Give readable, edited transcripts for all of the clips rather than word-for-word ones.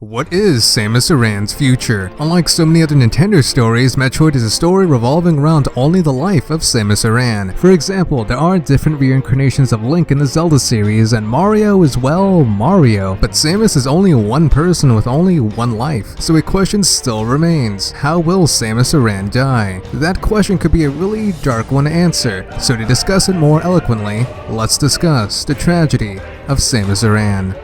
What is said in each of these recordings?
What is Samus Aran's future? Unlike so many other Nintendo stories, Metroid is a story revolving around only the life of Samus Aran. For example, there are different reincarnations of Link in the Zelda series, and Mario is, well, Mario. But Samus is only one person with only one life, so a question still remains. How will Samus Aran die? That question could be a really dark one to answer, so to discuss it more eloquently, let's discuss the tragedy of Samus Aran.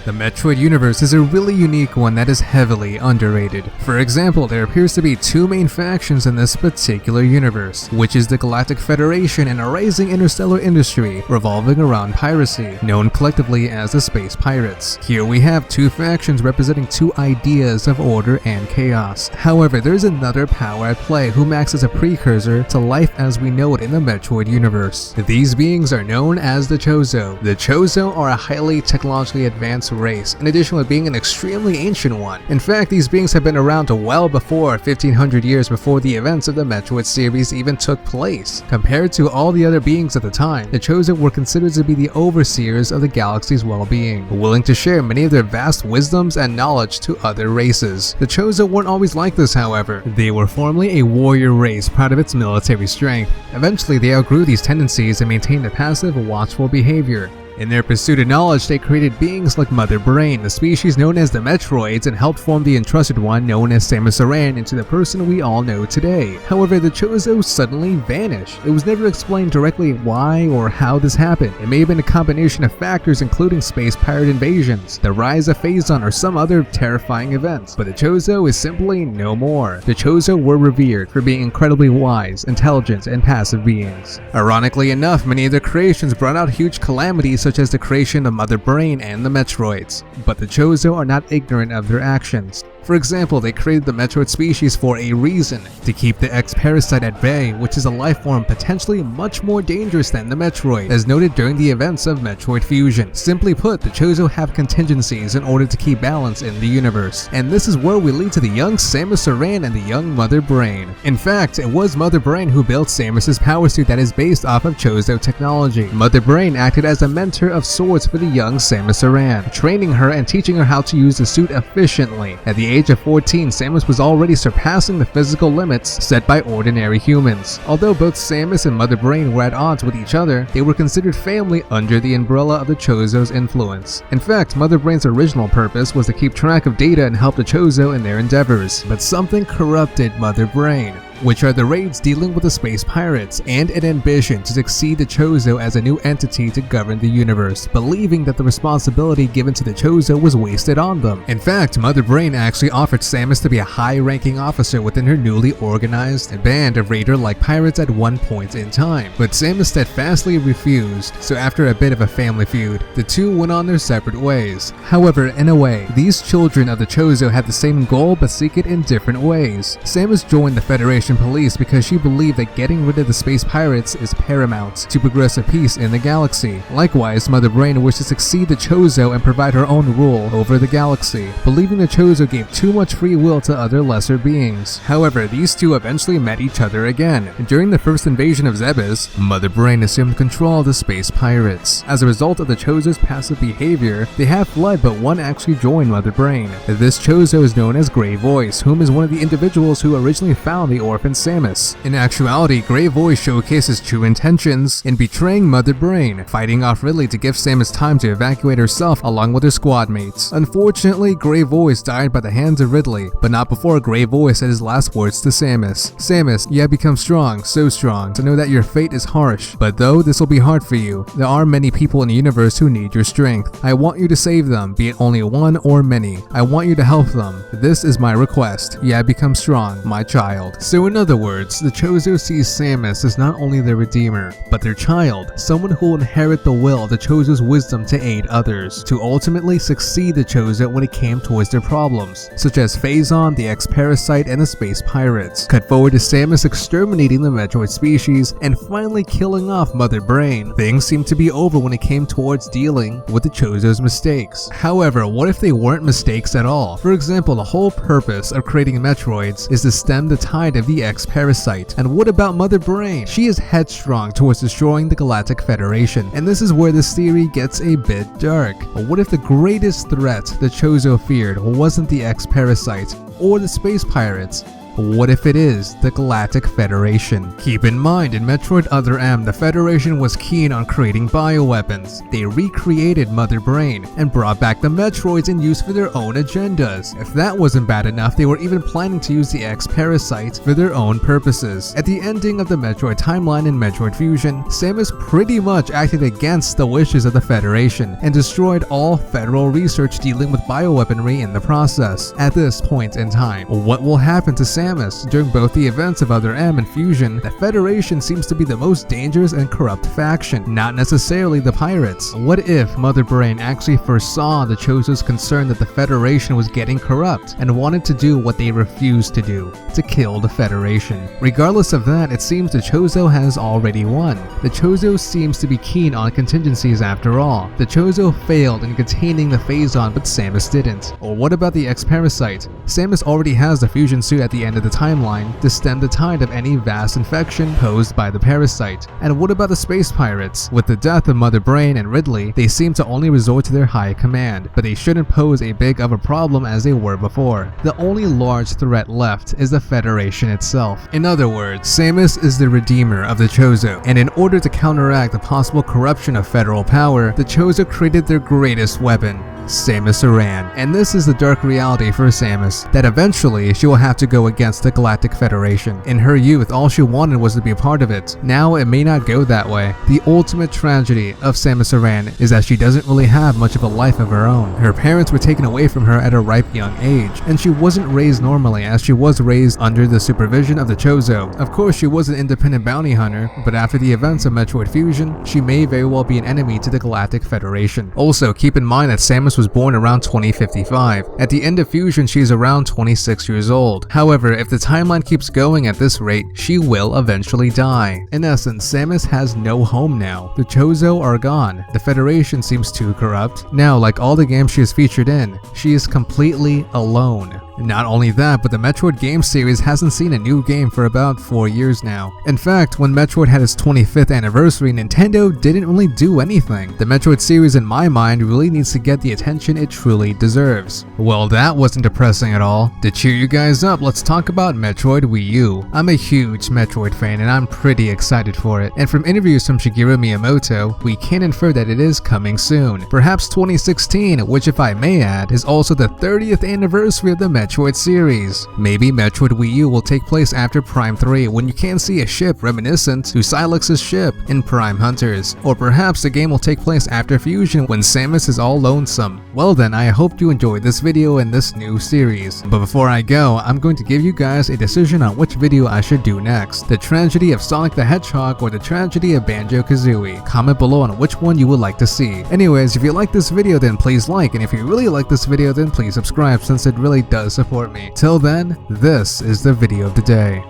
The Metroid universe is a really unique one that is heavily underrated. For example, there appears to be two main factions in this particular universe, which is the Galactic Federation and a rising interstellar industry revolving around piracy, known collectively as the Space Pirates. Here we have two factions representing two ideas of order and chaos. However, there's another power at play whom acts as a precursor to life as we know it in the Metroid universe. These beings are known as the Chozo. The Chozo are a highly technologically advanced race, in addition to being an extremely ancient one. In fact, these beings have been around well before 1500 years before the events of the Metroid series even took place. Compared to all the other beings at the time, the Chozo were considered to be the overseers of the galaxy's well-being, willing to share many of their vast wisdoms and knowledge to other races. The Chozo weren't always like this, however. They were formerly a warrior race proud of its military strength. Eventually, they outgrew these tendencies and maintained a passive, watchful behavior. In their pursuit of knowledge, they created beings like Mother Brain, the species known as the Metroids, and helped form the entrusted one known as Samus Aran into the person we all know today. However, the Chozo suddenly vanished. It was never explained directly why or how this happened. It may have been a combination of factors including space pirate invasions, the rise of Phazon, or some other terrifying events. But the Chozo is simply no more. The Chozo were revered for being incredibly wise, intelligent, and passive beings. Ironically enough, many of their creations brought out huge calamities such as the creation of Mother Brain and the Metroids, but the Chozo are not ignorant of their actions. For example, they created the Metroid species for a reason, to keep the X-Parasite at bay, which is a life form potentially much more dangerous than the Metroid, as noted during the events of Metroid Fusion. Simply put, the Chozo have contingencies in order to keep balance in the universe, and this is where we lead to the young Samus Aran and the young Mother Brain. In fact, it was Mother Brain who built Samus's power suit that is based off of Chozo technology. Mother Brain acted as a mentor of sorts for the young Samus Aran, training her and teaching her how to use the suit efficiently. At the age of 14, Samus was already surpassing the physical limits set by ordinary humans. Although both Samus and Mother Brain were at odds with each other, they were considered family under the umbrella of the Chozo's influence. In fact, Mother Brain's original purpose was to keep track of data and help the Chozo in their endeavors, but something corrupted Mother Brain, which are the raids dealing with the space pirates, and an ambition to succeed the Chozo as a new entity to govern the universe, believing that the responsibility given to the Chozo was wasted on them. In fact, Mother Brain actually offered Samus to be a high-ranking officer within her newly organized band of raider-like pirates at one point in time, but Samus steadfastly refused, so after a bit of a family feud, the two went on their separate ways. However, in a way, these children of the Chozo had the same goal but seek it in different ways. Samus joined the Federation Police because she believed that getting rid of the space pirates is paramount to progressive peace in the galaxy. Likewise, Mother Brain wished to succeed the Chozo and provide her own rule over the galaxy, believing the Chozo gave too much free will to other lesser beings. However, these two eventually met each other again. During the first invasion of Zebes, Mother Brain assumed control of the space pirates. As a result of the Chozo's passive behavior, they have fled, but one actually joined Mother Brain. This Chozo is known as Grey Voice, whom is one of the individuals who originally found the orphan Samus. In actuality, Grey Voice showcases true intentions in betraying Mother Brain, fighting off Ridley to give Samus time to evacuate herself along with her squad mates. Unfortunately, Grey Voice died by the hands of Ridley, but not before Grey Voice said his last words to Samus. Samus, you have become strong, so strong, to know that your fate is harsh, but though this will be hard for you, there are many people in the universe who need your strength. I want you to save them, be it only one or many. I want you to help them. This is my request. You have become strong, my child. So in other words, the Chozo sees Samus as not only their redeemer, but their child, someone who will inherit the will of the Chozo's wisdom to aid others, to ultimately succeed the Chozo when it came towards their problems, such as Phazon, the X-Parasite, and the space pirates. Cut forward to Samus exterminating the Metroid species and finally killing off Mother Brain. Things seemed to be over when it came towards dealing with the Chozo's mistakes. However, what if they weren't mistakes at all? For example, the whole purpose of creating Metroids is to stem the tide of the the X-Parasite. And what about Mother Brain? She is headstrong towards destroying the Galactic Federation, and this is where this theory gets a bit dark. But what if the greatest threat the Chozo feared wasn't the X-Parasite or the space pirates? What if it is the Galactic Federation? Keep in mind, in Metroid Other M, the Federation was keen on creating bioweapons. They recreated Mother Brain and brought back the Metroids in use for their own agendas. If that wasn't bad enough, they were even planning to use the X-Parasite for their own purposes. At the ending of the Metroid timeline in Metroid Fusion, Samus pretty much acted against the wishes of the Federation and destroyed all federal research dealing with bioweaponry in the process. At this point in time, what will happen to Samus? During both the events of Other M and Fusion, the Federation seems to be the most dangerous and corrupt faction, not necessarily the pirates. What if Mother Brain actually foresaw the Chozo's concern that the Federation was getting corrupt and wanted to do what they refused to do, to kill the Federation? Regardless of that, it seems the Chozo has already won. The Chozo seems to be keen on contingencies after all. The Chozo failed in containing the Phazon, but Samus didn't. Or what about the X-Parasite? Samus already has the fusion suit at the end of the timeline to stem the tide of any vast infection posed by the parasite. And what about the space pirates? With the death of Mother Brain and Ridley, they seem to only resort to their high command, but they shouldn't pose a big of a problem as they were before. The only large threat left is the Federation itself. In other words, Samus is the redeemer of the Chozo, and in order to counteract the possible corruption of federal power, the Chozo created their greatest weapon, Samus Aran. And this is the dark reality for Samus, that eventually she will have to go against the Galactic Federation. In her youth, all she wanted was to be a part of it. Now it may not go that way. The ultimate tragedy of Samus Aran is that she doesn't really have much of a life of her own. Her parents were taken away from her at a ripe young age, and she wasn't raised normally, as she was raised under the supervision of the Chozo. Of course, she was an independent bounty hunter, but after the events of Metroid Fusion, she may very well be an enemy to the Galactic Federation. Also, keep in mind that Samus was born around 2055. At the end of Fusion, she is around 26 years old. However, if the timeline keeps going at this rate, she will eventually die. In essence, Samus has no home now. The Chozo are gone. The Federation seems too corrupt. Now, like all the games she is featured in, she is completely alone. Not only that, but the Metroid game series hasn't seen a new game for about 4 years now. In fact, when Metroid had its 25th anniversary, Nintendo didn't really do anything. The Metroid series, in my mind, really needs to get the attention it truly deserves. Well, that wasn't depressing at all. To cheer you guys up, let's talk about Metroid Wii U. I'm a huge Metroid fan and I'm pretty excited for it. And from interviews from Shigeru Miyamoto, we can infer that it is coming soon. Perhaps 2016, which if I may add, is also the 30th anniversary of the Metroid series. Maybe Metroid Wii U will take place after Prime 3, when you can see a ship reminiscent to Silex's ship in Prime Hunters. Or perhaps the game will take place after Fusion, when Samus is all lonesome. Well then, I hope you enjoyed this video and this new series. But before I go, I'm going to give you guys a decision on which video I should do next. The tragedy of Sonic the Hedgehog or the tragedy of Banjo-Kazooie. Comment below on which one you would like to see. Anyways, if you like this video, then please like, and if you really like this video, then please subscribe, since it really does support me. Till then, this is the video of the day.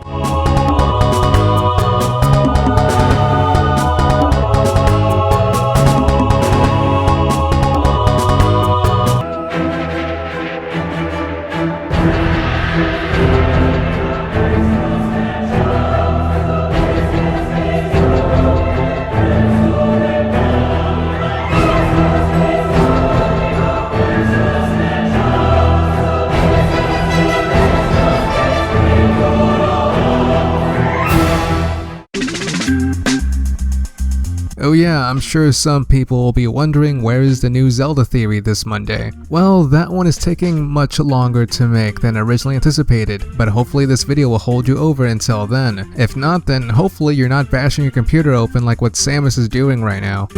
Oh yeah, I'm sure some people will be wondering where is the new Zelda theory this Monday. Well, that one is taking much longer to make than originally anticipated, but hopefully this video will hold you over until then. If not, then hopefully you're not bashing your computer open like what Samus is doing right now.